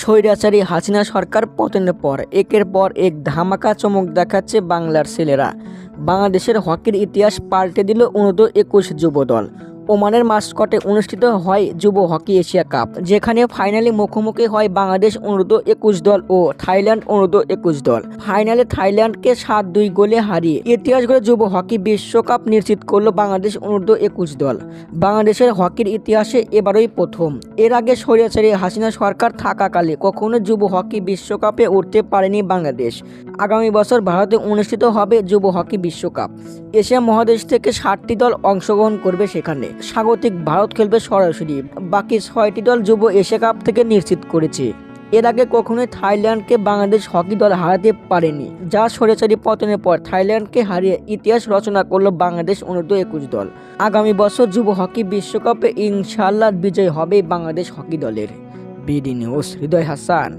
স্বৈরাচারী হাসিনা সরকার পতনের পর একের পর এক ধামাকা চমক দেখাচ্ছে বাংলার ছেলেরা। বাংলাদেশের হকির ইতিহাস পাল্টে দিল অনূর্ধ্ব-21 যুব দল। ওমানের মাস্কটে অনুষ্ঠিত হয় যুব হকি এশিয়া কাপ, যেখানে ফাইনালে মুখোমুখি হয় বাংলাদেশ অনূর্ধ্ব-21 দল ও থাইল্যান্ড অনূর্ধ্ব-21 দল। ফাইনালে থাইল্যান্ডকে 7-2 গোলে হারিয়ে ইতিহাস গড়ে যুব হকি বিশ্বকাপ নিশ্চিত করল বাংলাদেশ অনূর্ধ্ব-21 দল। বাংলাদেশের হকির ইতিহাসে এবারই প্রথম। এর আগে স্বৈরাচারী হাসিনা সরকার থাকাকালে কখনো যুব হকি বিশ্বকাপে উঠতে পারেনি বাংলাদেশ। আগামী বছর ভারতে অনুষ্ঠিত হবে যুব হকি বিশ্বকাপ। এশিয়া মহাদেশ থেকে 60টি দল অংশগ্রহণ করবে সেখানে। স্বাগতিক ভারত খেলবে সরাসরি। বাকি 6টি দল যুব এশিয়া কাপ থেকে নিশ্চিত করেছে। এর আগে কখনোই থাইল্যান্ডকে বাংলাদেশ হকি দল হারাতে পারেনি, যা স্বৈরাচারী পতনের পর থাইল্যান্ডকে হারিয়ে ইতিহাস রচনা করল বাংলাদেশ অনূর্ধ্ব-21 দল। আগামী বছর যুব হকি বিশ্বকাপে ইনশাআল্লাহ বিজয় হবে বাংলাদেশ হকি দলের। বিডি নিউজ, হৃদয় হাসান।